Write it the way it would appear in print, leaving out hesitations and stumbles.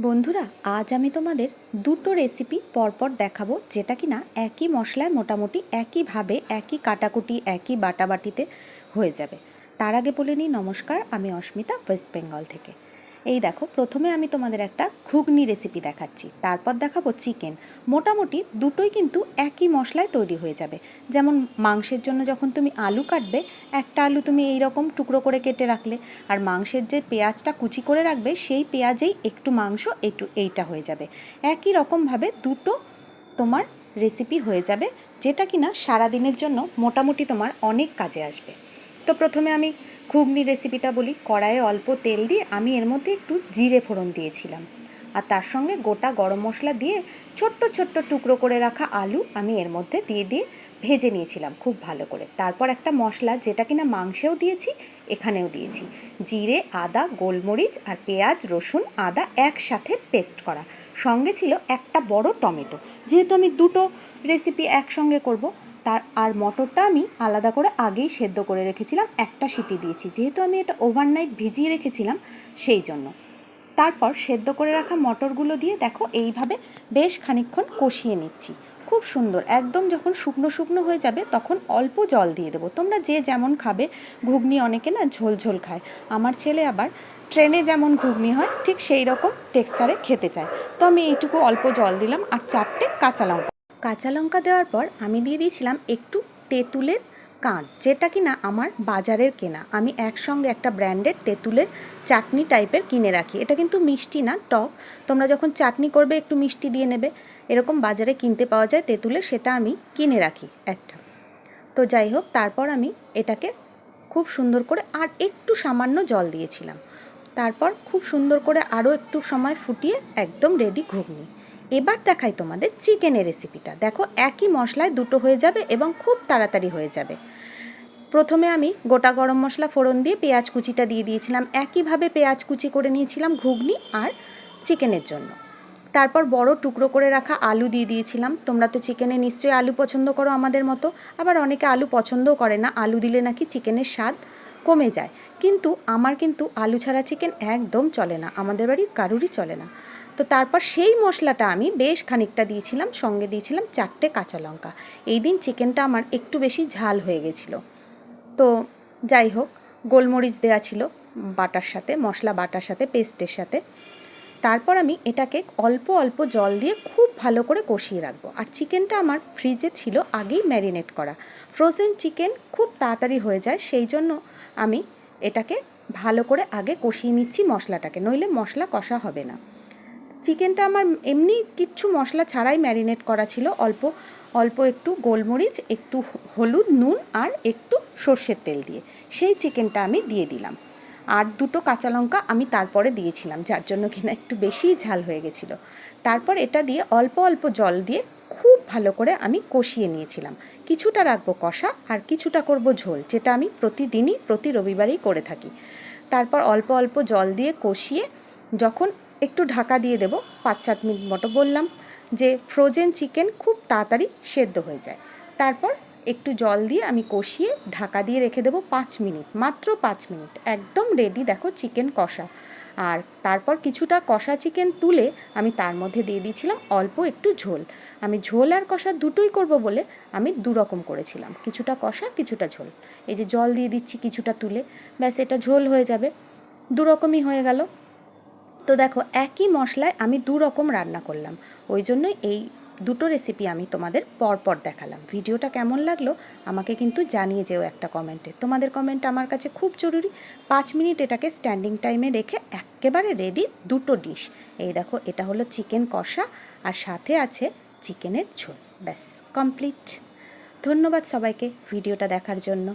বন্ধুরা, আজ আমি তোমাদের দুটো রেসিপি পরপর দেখাবো, যেটা কিনা একই মশলায় মোটামুটি একইভাবে একই কাটাকুটি একই বাটাবাটিতে হয়ে যাবে। তার আগে বলে নিই, নমস্কার, আমি অস্মিতা, ওয়েস্ট বেঙ্গল থেকে। এই দেখো, প্রথমে আমি তোমাদের একটা ঘুগনি রেসিপি দেখাচ্ছি, তারপর দেখাবো চিকেন। মোটামুটি দুটোই কিন্তু একই মশলায় তৈরি হয়ে যাবে। যেমন মাংসের জন্য যখন তুমি আলু কাটবে, একটা আলু তুমি এই রকম টুকরো করে কেটে রাখলে, আর মাংসের যে পেঁয়াজটা কুচি করে রাখবে, সেই পেঁয়াজেই একটু মাংস এইটা হয়ে যাবে। একই রকমভাবে দুটো তোমার রেসিপি হয়ে যাবে, যেটা কিনা সারাদিনের জন্য মোটামুটি তোমার অনেক কাজে আসবে। তো প্রথমে আমি ঘুগনি রেসিপিটা বলি। কড়াইয়ে অল্প তেল দিয়ে আমি এর মধ্যে একটু জিরে ফোড়ন দিয়েছিলাম, আর তার সঙ্গে গোটা গরম মশলা দিয়ে ছোট্ট ছোট্ট টুকরো করে রাখা আলু আমি এর মধ্যে দিয়ে ভেজে নিয়েছিলাম খুব ভালো করে। তারপর একটা মশলা, যেটা কিনা মাংসেও দিয়েছি এখানেও দিয়েছি, জিরে, আদা, গোলমরিচ আর পেঁয়াজ, রসুন, আদা একসাথে পেস্ট করা। সঙ্গে ছিল একটা বড় টমেটো, যেহেতু আমি দুটো রেসিপি একসঙ্গে করব। আর মটরটা আমি আলাদা করে আগেই সেদ্ধ করে রেখেছিলাম, একটা সিটি দিয়েছি, যেহেতু আমি এটা ওভারনাইট ভিজিয়ে রেখেছিলাম সেই জন্য। তারপর সেদ্ধ করে রাখা মটরগুলো দিয়ে দেখো এইভাবে বেশ খানিকক্ষণ কষিয়ে নিচ্ছি। খুব সুন্দর, একদম যখন শুকনো শুকনো হয়ে যাবে তখন অল্প জল দিয়ে দেবো। তোমরা যে যেমন খাবে, ঘুগনি অনেকে না ঝোল ঝোল খায়, আমার ছেলে আবার ট্রেনে যেমন ঘুগনি হয় ঠিক সেই রকম টেক্সচারে খেতে চায়। তো আমি এইটুকু অল্প জল দিলাম, আর 4টে কাঁচা লঙ্কা দেওয়ার পর আমি দিয়ে দিয়েছিলাম একটু তেঁতুলের কাঁচ, যেটা কিনা আমার বাজারের কেনা। আমি একসঙ্গে একটা ব্র্যান্ডেড তেঁতুলের চাটনি টাইপের কিনে রাখি। এটা কিন্তু মিষ্টি না, টক। তোমরা যখন চাটনি করবে একটু মিষ্টি দিয়ে নেবে, এরকম বাজারে কিনতে পাওয়া যায় তেঁতুলের, সেটা আমি কিনে রাখি একটা। তো যাই হোক, তারপর আমি এটাকে খুব সুন্দর করে আর একটু সামান্য জল দিয়েছিলাম। তারপর খুব সুন্দর করে আরও একটু সময় ফুটিয়ে একদম রেডি ঘুগনি। এবার দেখাই তোমাদের চিকেনের রেসিপিটা। দেখো, একই মশলায় দুটো হয়ে যাবে এবং খুব তাড়াতাড়ি হয়ে যাবে। প্রথমে আমি গোটা গরম মশলা ফোড়ন দিয়ে পেঁয়াজ কুচিটা দিয়ে দিয়েছিলাম। একইভাবে পেঁয়াজ কুচি করে নিয়েছিলাম ঘুগনি আর চিকেনের জন্য। তারপর বড় টুকরো করে রাখা আলু দিয়ে দিয়েছিলাম। তোমরা তো চিকেনে নিশ্চয়ই আলু পছন্দ করো আমাদের মতো, আবার অনেকে আলু পছন্দও করে না, আলু দিলে নাকি চিকেনের স্বাদ কমে যায়। কিন্তু আমার কিন্তু আলু ছাড়া চিকেন একদম চলে না, আমাদের বাড়ির কারুরই চলে না। তো তারপর সেই মশলাটা আমি বেশ খানিকটা দিয়েছিলাম, সঙ্গে দিয়েছিলাম 4টে কাঁচা লঙ্কা। এই দিন চিকেনটা আমার একটু বেশি ঝাল হয়ে গেছিলো। তো যাই হোক, গোলমরিচ দেওয়া ছিল বাটার সাথে, মশলা বাটার সাথে, পেস্টের সাথে। তারপর আমি এটাকে অল্প অল্প জল দিয়ে খুব ভালো করে কষিয়ে রাখবো। আর চিকেনটা আমার ফ্রিজে ছিল আগেই ম্যারিনেট করা। ফ্রোজেন চিকেন খুব তাড়াতাড়ি হয়ে যায়, সেই জন্য আমি এটাকে ভালো করে আগে কষিয়ে নিচ্ছি মশলাটাকে, নইলে মশলা কষা হবে না। চিকেনটা আমার এমনি কিচ্ছু মশলা ছাড়াই ম্যারিনেট করা ছিল। অল্প অল্প একটু গোলমরিচ, একটু হলুদ, নুন আর একটু সর্ষের তেল দিয়ে সেই চিকেনটা আমি দিয়ে দিলাম। আর দুটো কাঁচা লঙ্কা আমি তারপরে দিয়েছিলাম, যার জন্য কিনা একটু বেশিই ঝাল হয়ে গেছিলো। তারপর এটা দিয়ে অল্প অল্প জল দিয়ে খুব ভালো করে আমি কষিয়ে নিয়েছিলাম। কিছুটা রাখবো কষা আর কিছুটা করব ঝোল, যেটা আমি প্রতিদিনই প্রতি রবিবারেই করে থাকি। তারপর অল্প অল্প জল দিয়ে কষিয়ে যখন একটু ঢাকা দিয়ে দেবো 5-7 মিনিট মতো, বললাম যে ফ্রোজেন চিকেন খুব তাড়াতাড়ি সেদ্ধ হয়ে যায়। তারপর একটু জল দিয়ে আমি কষিয়ে ঢাকা দিয়ে রেখে দেবো 5 মিনিট, মাত্র 5 মিনিট, একদম রেডি দেখো চিকেন কষা। আর তারপর কিছুটা কষা চিকেন তুলে আমি তার মধ্যে দিয়ে দিয়েছিলাম অল্প একটু ঝোল। আমি ঝোল আর কষা দুটোই করব বলে আমি দুরকম করেছিলাম, কিছুটা কষা কিছুটা ঝোল। এই যে জল দিয়ে দিচ্ছি কিছুটা তুলে, ব্যাস এটা ঝোল হয়ে যাবে, দুরকমই হয়ে গেল। তো দেখো, একই মশলায় আমি দুরকম রান্না করলাম, ওই জন্যই এই দুটো রেসিপি আমি তোমাদের পরপর দেখালাম। ভিডিওটা কেমন লাগলো আমাকে কিন্তু জানিয়ে যেও একটা কমেন্টে, তোমাদের কমেন্ট আমার কাছে খুব জরুরি। 5 মিনিট এটাকে স্ট্যান্ডিং টাইমে রেখে একেবারে রেডি দুটো ডিশ। এই দেখো, এটা হলো চিকেন কষা আর সাথে আছে চিকেনের ঝোল, ব্যাস কমপ্লিট। ধন্যবাদ সবাইকে ভিডিওটা দেখার জন্য।